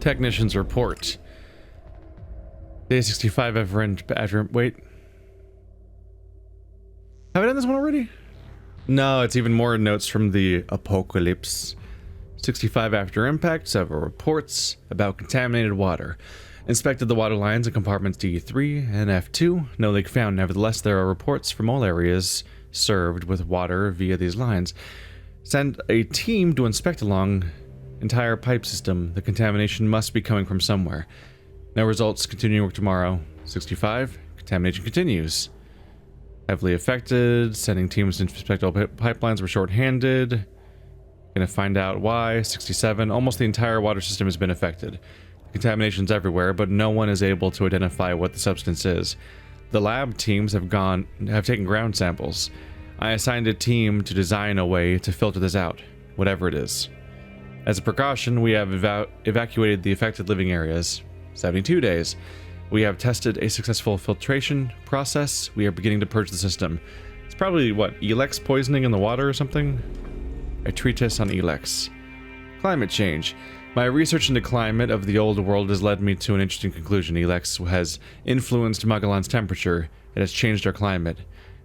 Technician's report. Day 65 after wait. Have I done this one already? No, it's even more notes from the apocalypse. 65 after impact, several reports about contaminated water. Inspected the water lines in compartments D3 and F2. No leak found. Nevertheless, there are reports from all areas served with water via these lines. Send a team to inspect along entire pipe system. The contamination must be coming from somewhere. No results. Continuing work tomorrow. 65. Contamination continues. Heavily affected. Sending teams to inspect all pipelines. We're short-handed. Gonna find out why. 67. Almost the entire water system has been affected. Contamination's everywhere, but no one is able to identify what the substance is. The lab teams have taken ground samples. I assigned a team to design a way to filter this out, whatever it is. As a precaution, we have evacuated the affected living areas. 72 days. We have tested a successful filtration process. We are beginning to purge the system. It's probably, what, ELEX poisoning in the water or something? A treatise on ELEX. Climate change. My research into climate of the old world has led me to an interesting conclusion. ELEX has influenced Magalan's temperature. It has changed our climate.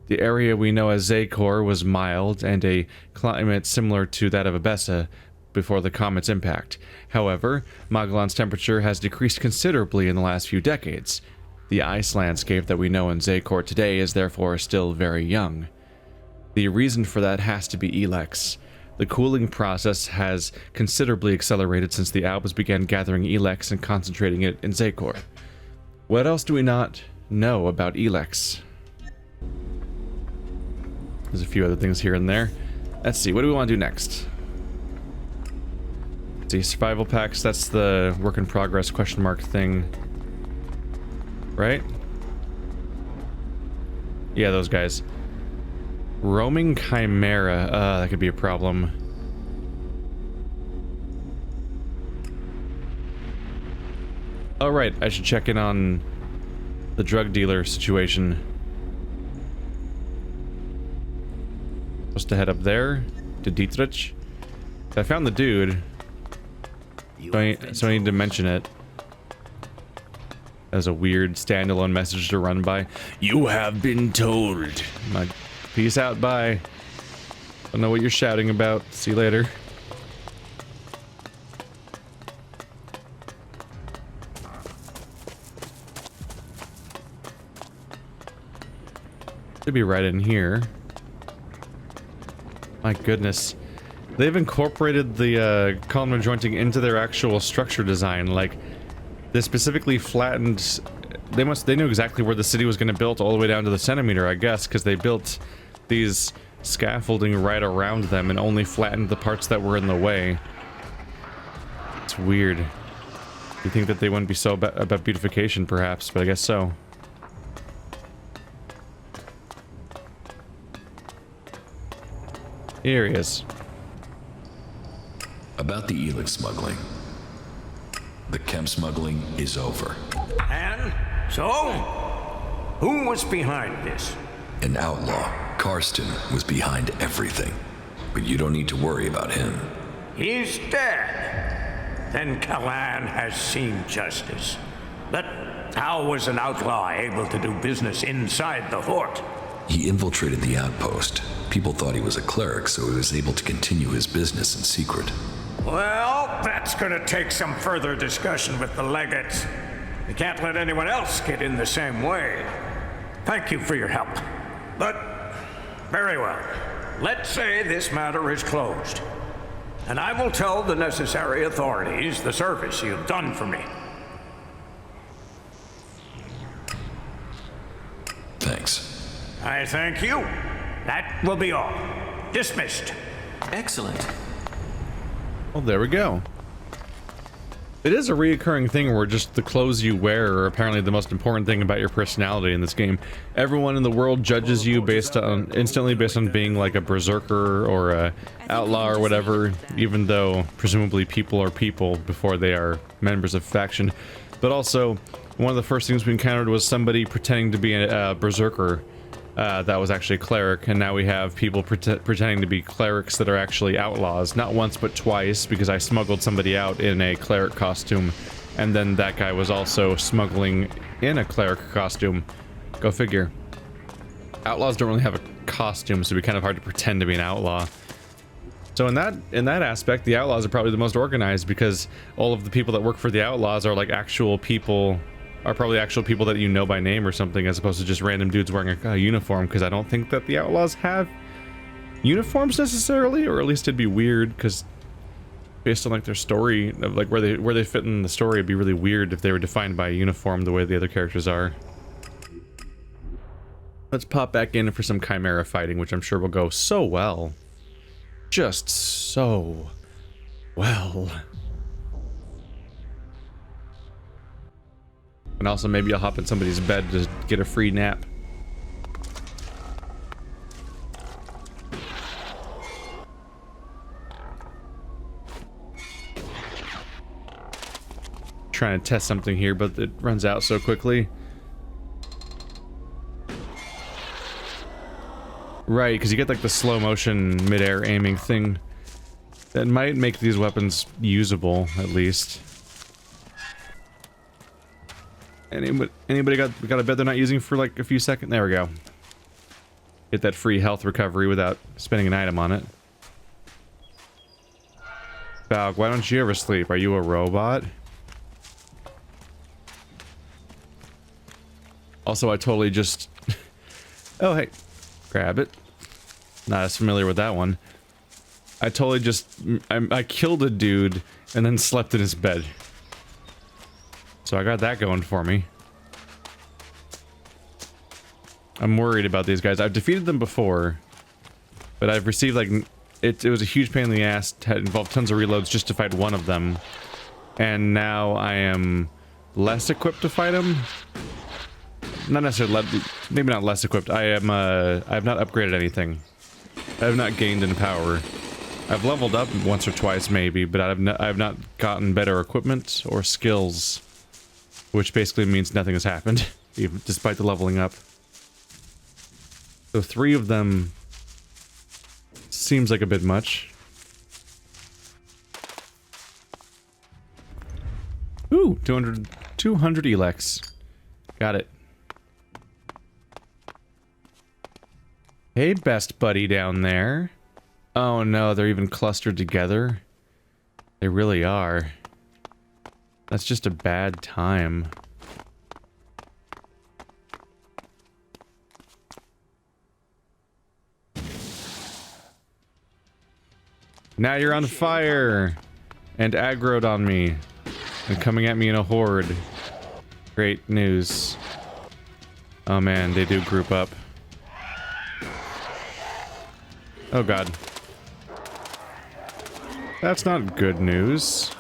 The area we know as Zakor was mild and a climate similar to that of Abessa before the comet's impact. However, Magalan's temperature has decreased considerably in the last few decades. The ice landscape that we know in Zakor today is therefore still very young. The reason for that has to be ELEX. The cooling process has considerably accelerated since the Albus began gathering ELEX and concentrating it in Zakor. What else do we not know about ELEX? There's a few other things here and there. Let's see, what do we want to do next? Let's see, survival packs, that's the work in progress question mark thing. Right? Yeah, those guys. Roaming Chimera, that could be a problem. Oh right, I should check in on the drug dealer situation. Supposed to head up there to Dietrich. I found the dude, so I need to mention it as a weird standalone message to run by. You have been told. My peace out, bye. Don't know what you're shouting about. See you later. Should be right in here. My goodness. They've incorporated the columnar jointing into their actual structure design. Like, they specifically flattened... They knew exactly where the city was going to build all the way down to the centimeter, I guess, because they built these scaffolding right around them and only flattened the parts that were in the way. It's weird. You think that they wouldn't be so about beautification, perhaps, but I guess so. Here he is. About the ELEX smuggling. The chem smuggling is over. And so, who was behind this? An outlaw. Karsten was behind everything. But you don't need to worry about him. He's dead. Then Kalan has seen justice. But how was an outlaw able to do business inside the fort? He infiltrated the outpost. People thought he was a cleric, so he was able to continue his business in secret. Well, that's gonna take some further discussion with the legates. We can't let anyone else get in the same way. Thank you for your help. But, very well. Let's say this matter is closed. And I will tell the necessary authorities the service you've done for me. Thanks. I thank you. That will be all. Dismissed. Excellent. Well, there we go. It is a reoccurring thing where just the clothes you wear are apparently the most important thing about your personality in this game. Everyone in the world judges you instantly based on being like a berserker or a outlaw or whatever, even though presumably people are people before they are members of faction. But also, one of the first things we encountered was somebody pretending to be a berserker that was actually a cleric, and now we have people pretending to be clerics that are actually outlaws. Not once, but twice, because I smuggled somebody out in a cleric costume, and then that guy was also smuggling in a cleric costume. Go figure. Outlaws don't really have a costume, so it'd be kind of hard to pretend to be an outlaw. So in that aspect, the outlaws are probably the most organized, because all of the people that work for the outlaws are like actual people, are probably actual people that you know by name or something, as opposed to just random dudes wearing a uniform, because I don't think that the outlaws have uniforms necessarily, or at least it'd be weird, because based on like their story, of like where they fit in the story, it'd be really weird if they were defined by a uniform the way the other characters are. Let's pop back in for some Chimera fighting, which I'm sure will go so well. Just so well. And also maybe I'll hop in somebody's bed to get a free nap. Trying to test something here, but it runs out so quickly. Right, because you get like the slow motion mid-air aiming thing that might make these weapons usable, at least. Anybody got a bed they're not using for like a few seconds? There we go. Get that free health recovery without spending an item on it. Valk, why don't you ever sleep? Are you a robot? Also, I totally just... Oh, hey. Grab it. Not as familiar with that one. I totally just... I killed a dude and then slept in his bed. So I got that going for me. I'm worried about these guys. I've defeated them before, but I've received like... It was a huge pain in the ass. It involved tons of reloads just to fight one of them. And now I am less equipped to fight them. Not necessarily, maybe not less equipped. I have not upgraded anything. I have not gained in power. I've leveled up once or twice maybe, but I have not gotten better equipment or skills. Which basically means nothing has happened, even despite the leveling up. So 3 of them seems like a bit much. Ooh, 200 ELEX. Got it. Hey, best buddy down there. Oh no, they're even clustered together. They really are. That's just a bad time. Now you're on fire! And aggroed on me. And coming at me in a horde. Great news. Oh man, they do group up. Oh god. That's not good news.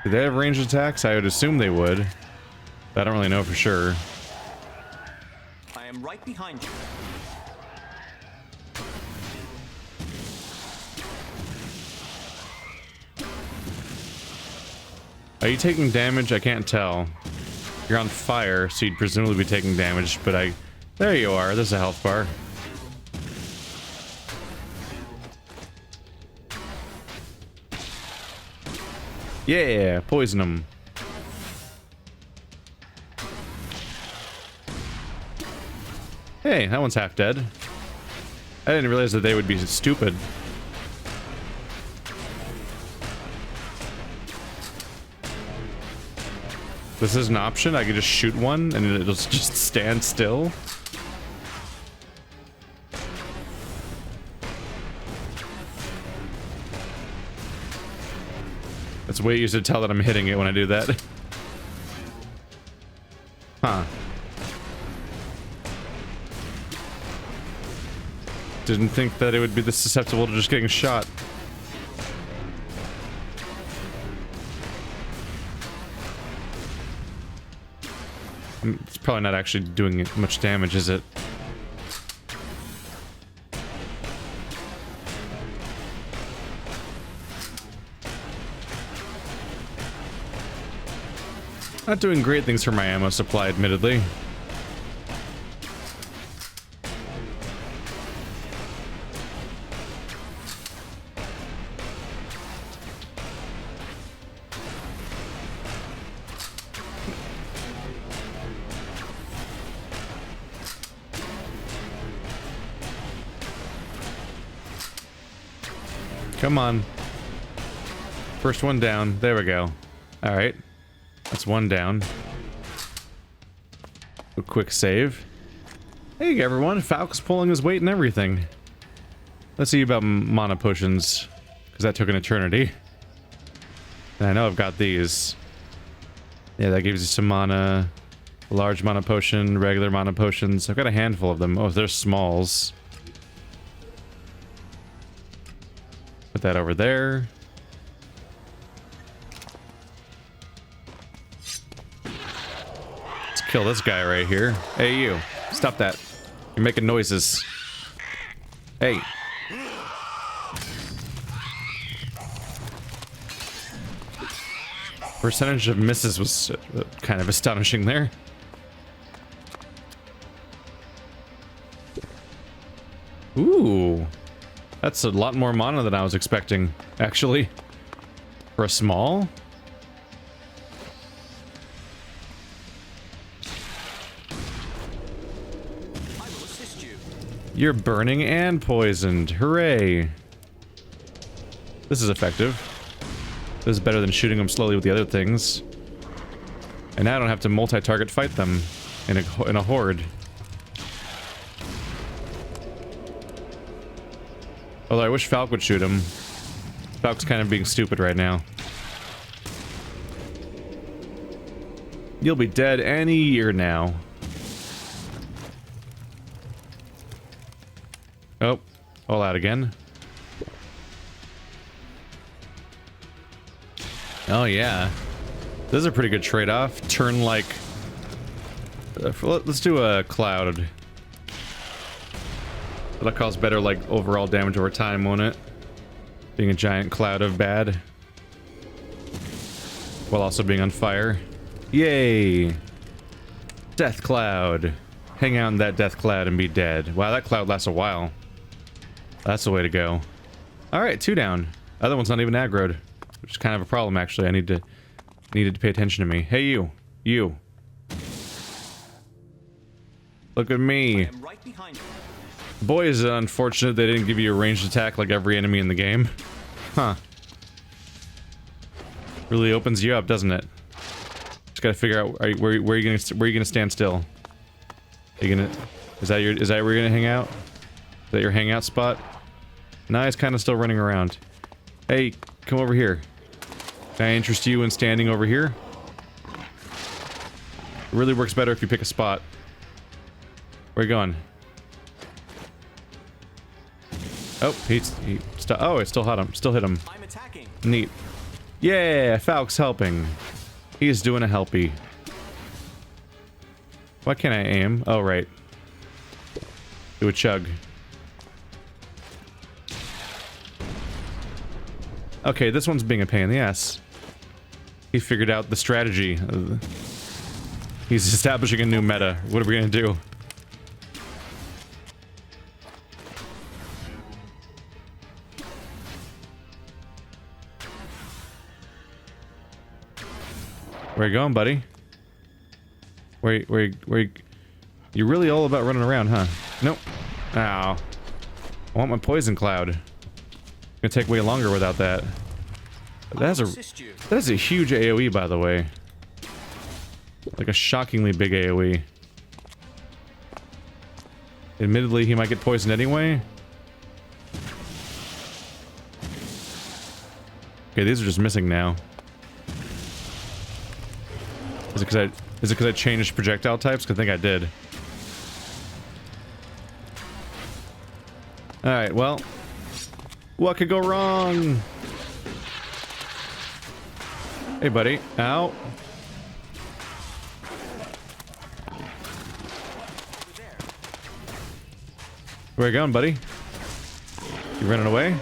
Do they have ranged attacks? I would assume they would. But I don't really know for sure. I am right behind you. Are you taking damage? I can't tell. You're on fire, so you'd presumably be taking damage, but I... There you are, there's a health bar. Yeah, poison them. Hey, that one's half dead. I didn't realize that they would be stupid. This is an option? I could just shoot one and it'll just stand still? It's way easier to tell that I'm hitting it when I do that. Huh. Didn't think that it would be this susceptible to just getting shot. It's probably not actually doing much damage, is it? Not doing great things for my ammo supply, admittedly. Come on. First one down. There we go. Alright. That's one down. A quick save. Hey everyone, Falk's pulling his weight and everything. Let's see about mana potions, because that took an eternity. And I know I've got these. Yeah, that gives you some mana. Large mana potion, regular mana potions. I've got a handful of them. Oh, they're smalls. Put that over there. Let's kill this guy right here. Hey, you. Stop that. You're making noises. Hey. Percentage of misses was kind of astonishing there. Ooh. That's a lot more mana than I was expecting, actually. For a small? I will assist you. You're burning and poisoned. Hooray. This is effective. This is better than shooting them slowly with the other things. And now I don't have to multi-target fight them in a horde. Although I wish Falk would shoot him. Falk's kind of being stupid right now. You'll be dead any year now. Oh, all out again. Oh yeah. This is a pretty good trade-off. Turn like... let's do a cloud. That'll cause better, like, overall damage over time, won't it? Being a giant cloud of bad. While also being on fire. Yay! Death cloud. Hang out in that death cloud and be dead. Wow, that cloud lasts a while. That's the way to go. Alright, 2 down. Other one's not even aggroed. Which is kind of a problem, actually. I needed to pay attention to me. Hey, you. You. Look at me. I am right behind you. Boy, is it unfortunate they didn't give you a ranged attack like every enemy in the game. Huh. Really opens you up, doesn't it? Just gotta figure out where are you gonna stand still? Are you gonna is that where you're gonna hang out? Is that your hangout spot? No, he's kind of still running around. Hey, come over here. Can I interest you in standing over here? It really works better if you pick a spot. Where are you going? Oh, oh, I still hit him. Still hit him. I'm attacking. Neat. Yeah, Falk's helping. He's doing a helpy. Why can't I aim? Oh, right. Do a chug. Okay, this one's being a pain in the ass. He figured out the strategy. He's establishing a new meta. What are we gonna do? Where you going, buddy? Where you're really all about running around, huh? Nope. Ow. I want my poison cloud. It's gonna take way longer without that. That is a huge AoE, by the way. Like a shockingly big AoE. Admittedly, he might get poisoned anyway. Okay, these are just missing now. Is it because I changed projectile types? 'Cause I think I did. Alright, well. What could go wrong? Hey, buddy. Ow. Where you going, buddy? You running away?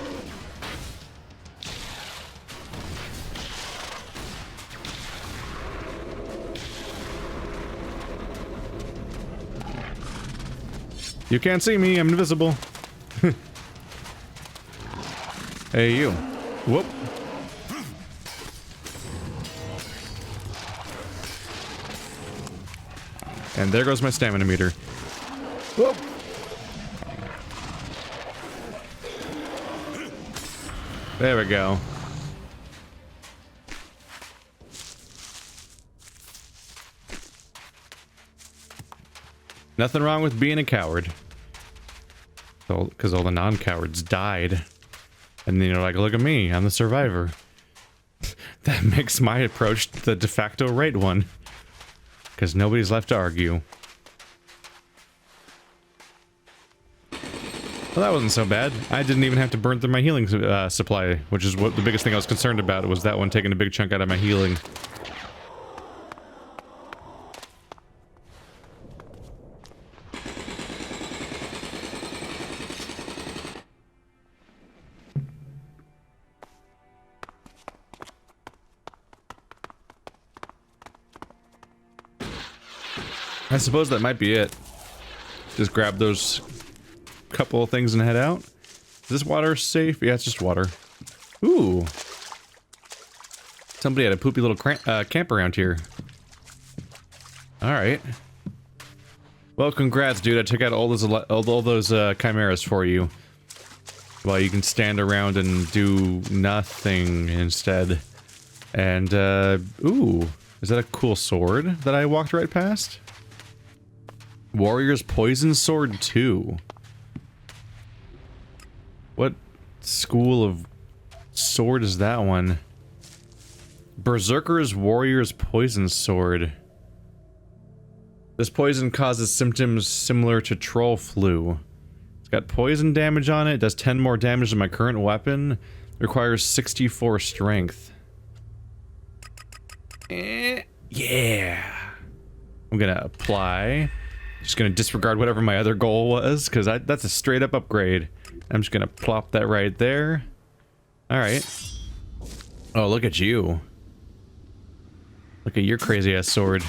You can't see me, I'm invisible. Hey, you. Whoop. And there goes my stamina meter. Whoop. There we go. Nothing wrong with being a coward. Because all the non-cowards died. And then you're like, look at me, I'm the survivor. That makes my approach the de facto right one. Because nobody's left to argue. Well, that wasn't so bad. I didn't even have to burn through my healing supply, which is what the biggest thing I was concerned about, was that one taking a big chunk out of my healing. I suppose that might be it. Just grab those couple of things and head out. Is this water safe? Yeah, it's just water. Ooh. Somebody had a poopy little camp around here. Alright. Well, congrats, dude. I took out all those chimeras for you. Well, you can stand around and do nothing instead. And, ooh. Is that a cool sword that I walked right past? Warrior's Poison Sword 2. What school of sword is that one? Berserker's Warrior's Poison Sword. This poison causes symptoms similar to troll flu. It's got poison damage on it, does 10 more damage than my current weapon, requires 64 strength. Yeah. I'm gonna apply. Just gonna disregard whatever my other goal was, because that's a straight up upgrade. I'm just gonna plop that right there. Alright. Oh, look at you. Look at your crazy ass sword.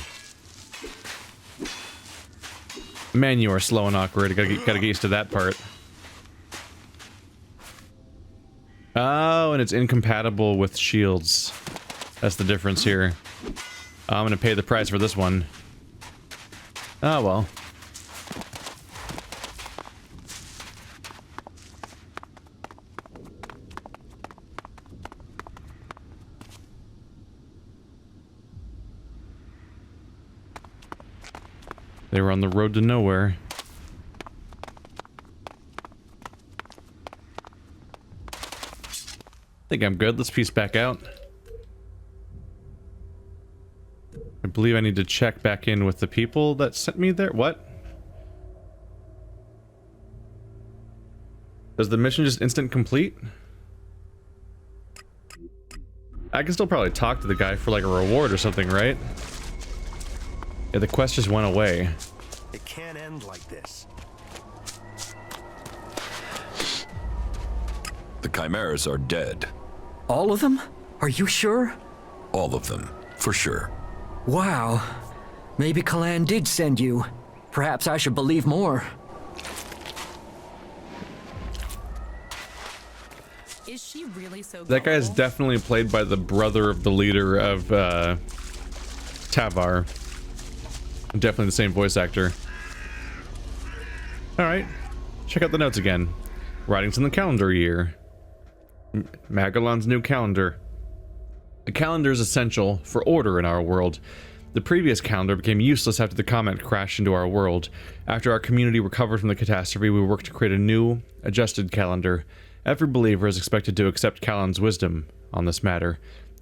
Man, you are slow and awkward. Gotta get used to that part. Oh, and it's incompatible with shields. That's the difference here. I'm gonna pay the price for this one. Oh well. They were on the road to nowhere. I think I'm good. Let's piece back out. I believe I need to check back in with the people that sent me there. What? Does the mission just instant complete? I can still probably talk to the guy for like a reward or something, right? Yeah, the quest just went away. It can't end like this. The chimeras are dead. All of them? Are you sure? All of them, for sure. Wow. Maybe Kalan did send you. Perhaps I should believe more. Is she really so That guy is gullible? definitely played by the brother of the leader of Tavar. Definitely the same voice actor. Alright. Check out the notes again. Writings in the calendar year. Magalan's new calendar. The calendar is essential for order in our world. The previous calendar became useless after the comet crashed into our world. After our community recovered from the catastrophe, we worked to create a new, adjusted calendar. Every believer is expected to accept Kalan's wisdom on this matter.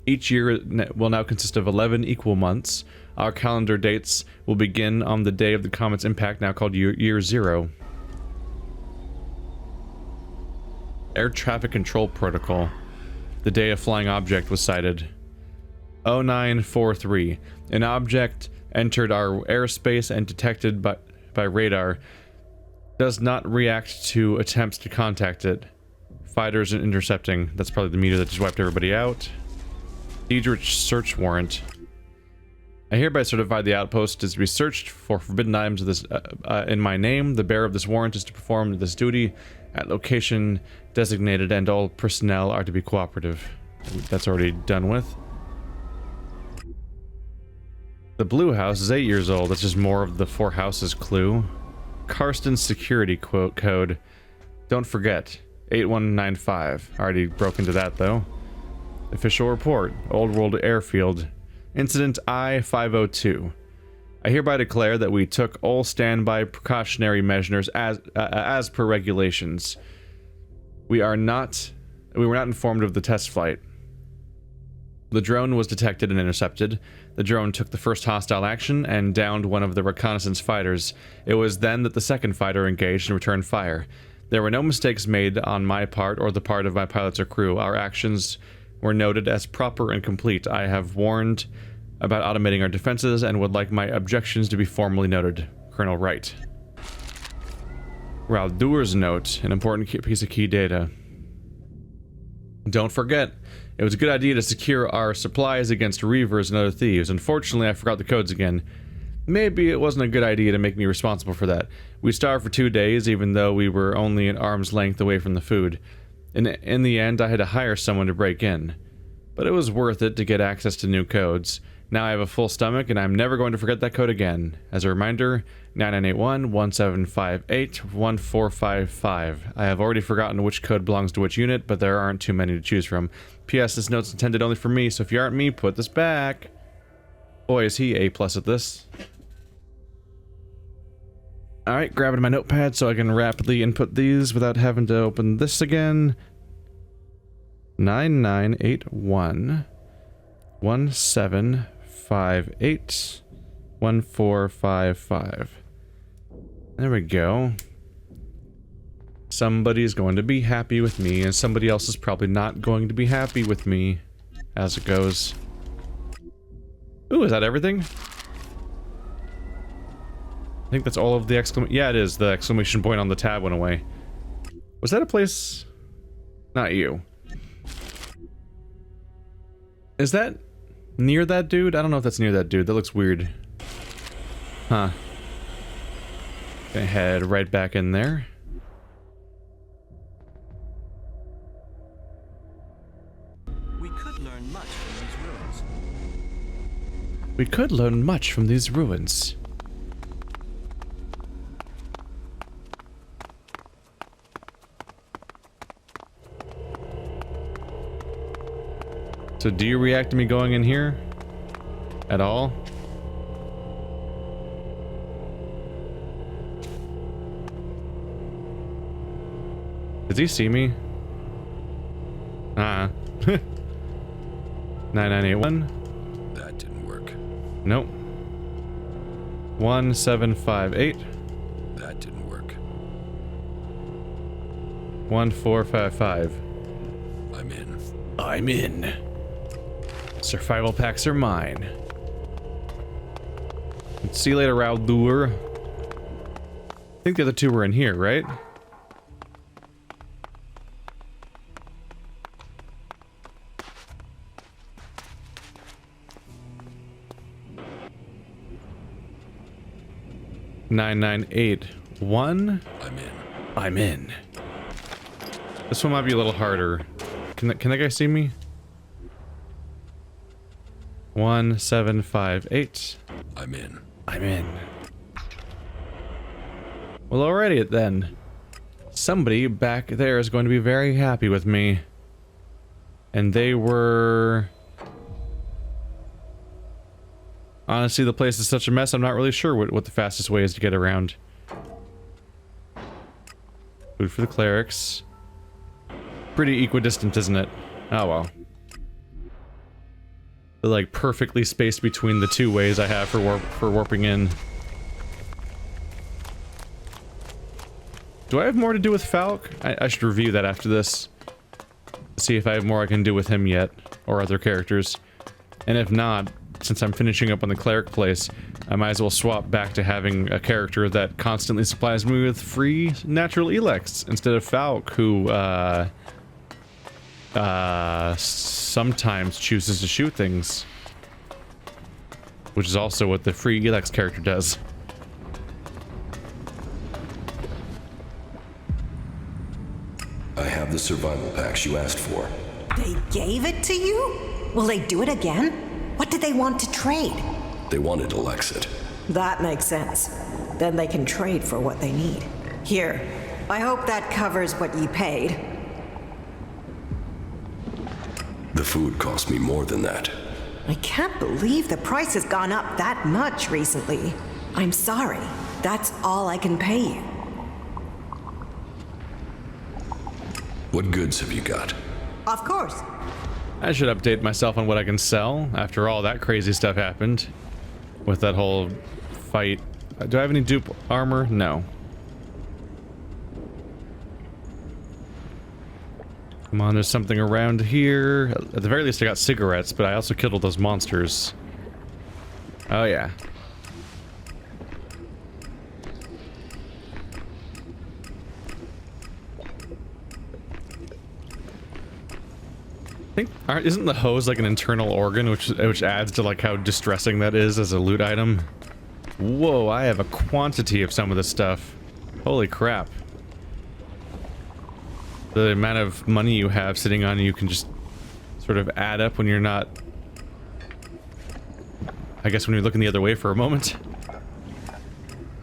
Each year will now consist of 11 equal months. Our calendar dates will begin on the day of the comet's impact, now called Year Zero. Air Traffic Control Protocol. The day a flying object was sighted. 0943. An object entered our airspace and detected by radar. Does not react to attempts to contact it. Fighters and intercepting. That's probably the meter that just wiped everybody out. Diedrich search warrant. I hereby certify the outpost is to be searched for forbidden items of this, in my name. The bearer of this warrant is to perform this duty at location designated, and all personnel are to be cooperative. That's already done with. The blue house is 8 years old. That's just more of the four houses clue. Karsten's security code. Don't forget, 8195. Already broke into that though. Official report. Old World Airfield. Incident I-502. I hereby declare that we took all standby precautionary measures as per regulations. We were not informed of the test flight. The drone was detected and intercepted. The drone took the first hostile action and downed one of the reconnaissance fighters. It was then that the second fighter engaged and returned fire. There were no mistakes made on my part or the part of my pilots or crew. Our actions were noted as proper and complete. I have warned about automating our defenses and would like my objections to be formally noted. Colonel Wright. Raldur's note, an important piece of key data. Don't forget, it was a good idea to secure our supplies against reavers and other thieves. Unfortunately, I forgot the codes again. Maybe it wasn't a good idea to make me responsible for that. We starved for 2 days, even though we were only an arm's length away from the food. In the end, I had to hire someone to break in. But it was worth it to get access to new codes. Now I have a full stomach, and I'm never going to forget that code again. As a reminder, 9981-1758-1455. I have already forgotten which code belongs to which unit, but there aren't too many to choose from. P.S. This note's intended only for me, so if you aren't me, put this back. Boy, is he A+ at this. Alright, grabbing my notepad so I can rapidly input these without having to open this again. 9981 1758 1455. There we go. Somebody's going to be happy with me, and somebody else is probably not going to be happy with me as it goes. Ooh, is that everything? I think that's all of the exclamation. Yeah, it is. The exclamation point on the tab went away. Was that a place? Not you. Is that near that dude? I don't know if that's near that dude. That looks weird. Huh. Gonna head right back in there. We could learn much from these ruins. We could learn much from these ruins. So do you react to me going in here? At all? Does he see me? 9981. That didn't work. Nope. 1758. That didn't work. 1455. I'm in. I'm in. Survival packs are mine. See you later, Raldur. I think the other two were in here, right? $998-1. I'm in. I'm in. This one might be a little harder. Can that guy see me? 1758. I'm in. I'm in. Well, alrighty then. Somebody back there is going to be very happy with me. And they were... Honestly, the place is such a mess, I'm not really sure what the fastest way is to get around. Food for the clerics. Pretty equidistant, isn't it? Oh well. They're like perfectly spaced between the two ways I have for warping in. Do I have more to do with Falk? I should review that after this. See if I have more I can do with him yet, or other characters. And if not, since I'm finishing up on the cleric place, I might as well swap back to having a character that constantly supplies me with free natural ELEX, instead of Falk, who, sometimes chooses to shoot things. Which is also what the free ELEX character does. I have the survival packs you asked for. They gave it to you? Will they do it again? What did they want to trade? They wanted to Lexit. That makes sense. Then they can trade for what they need. Here, I hope that covers what you paid. The food cost me more than that. I can't believe the price has gone up that much recently. I'm sorry. That's all I can pay you. What goods have you got? Of course. I should update myself on what I can sell after all that crazy stuff happened with that whole fight. Do I have any dupe armor? No. Come on, there's something around here. At the very least, I got cigarettes, but I also killed all those monsters. Oh, yeah. I think, isn't the hose like an internal organ, which adds to like how distressing that is as a loot item? Whoa, I have a quantity of some of this stuff. Holy crap. The amount of money you have sitting on you can just sort of add up when you're not... I guess when you're looking the other way for a moment.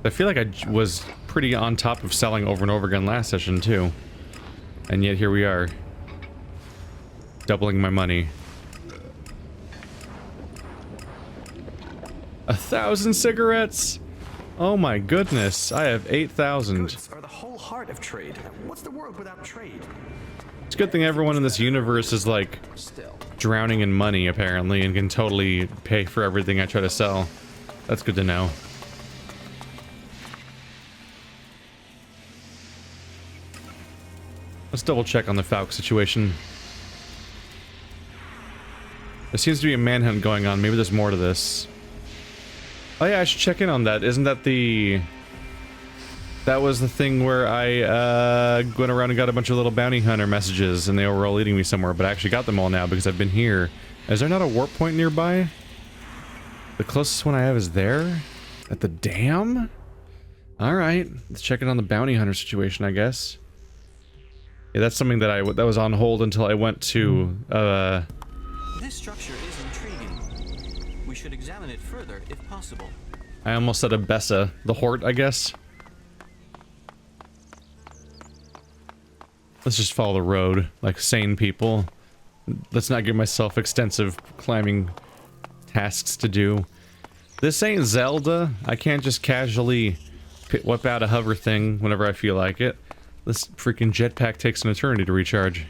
I feel like I was pretty on top of selling over and over again last session too. And yet here we are. Doubling my money. 1,000 cigarettes! Oh my goodness, I have 8,000. Goods are the whole heart of trade. What's the world without trade? It's a good thing everyone in this universe is like drowning in money apparently and can totally pay for everything I try to sell. That's good to know. Let's double check on the Falk situation. There seems to be a manhunt going on. Maybe there's more to this. Oh yeah, I should check in on that. Isn't that the... That was the thing where I went around and got a bunch of little bounty hunter messages and they were all leading me somewhere, but I actually got them all now because I've been here. Is there not a warp point nearby? The closest one I have is there? At the dam? Alright, let's check in on the bounty hunter situation, I guess. Yeah, that's something that that was on hold until I went to, This structure is intriguing. We should examine it further if possible. I almost said a Bessa. The Hort, I guess. Let's just follow the road, like sane people. Let's not give myself extensive climbing tasks to do. This ain't Zelda. I can't just casually whip out a hover thing whenever I feel like it. This freaking jetpack takes an eternity to recharge.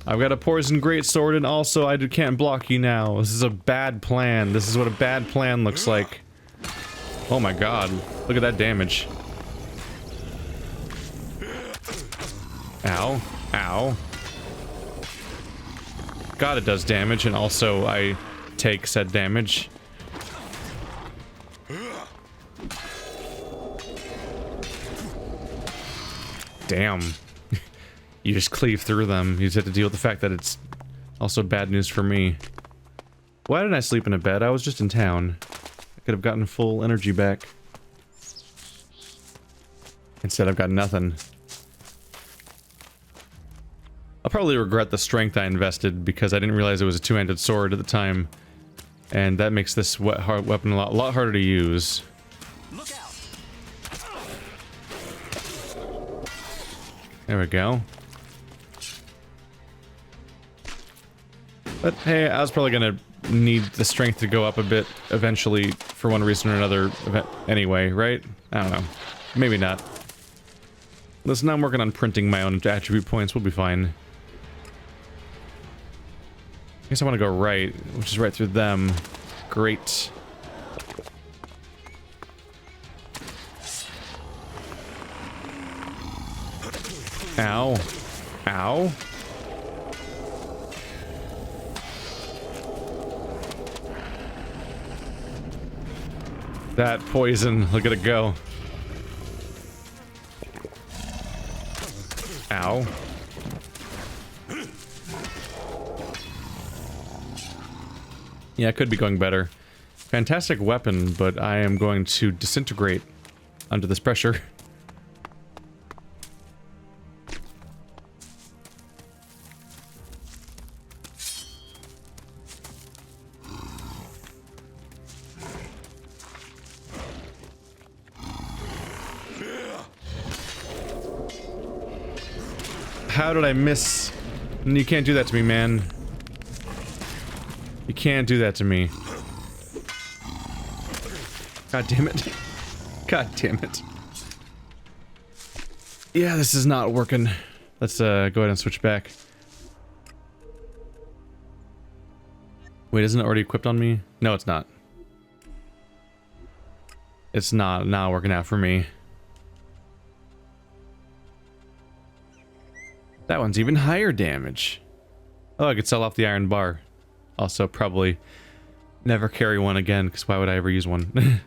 I've got a poison greatsword and also I can't block you now. This is a bad plan. This is what a bad plan looks like. Oh my god. Look at that damage. Ow. Ow. God, it does damage, and also I take said damage. Damn. You just cleave through them. You just have to deal with the fact that it's also bad news for me. Why didn't I sleep in a bed? I was just in town. I could have gotten full energy back. Instead, I've got nothing. I'll probably regret the strength I invested because I didn't realize it was a two-handed sword at the time. And that makes this weapon a lot harder to use. Look out. There we go. But hey, I was probably gonna need the strength to go up a bit eventually for one reason or another anyway, right? I don't know. Maybe not. Listen, I'm working on printing my own attribute points. We'll be fine. I guess I want to go right, which is right through them. Great. Ow. Ow. That poison, look at it go. Ow. Yeah, it could be going better. Fantastic weapon, but I am going to disintegrate under this pressure. How did I miss? You can't do that to me, man. You can't do that to me. God damn it. God damn it. Yeah, this is not working. Let's go ahead and switch back. Wait, isn't it already equipped on me? No, it's not. It's not working out for me. That one's even higher damage. Oh, I could sell off the iron bar. Also, probably never carry one again, because why would I ever use one?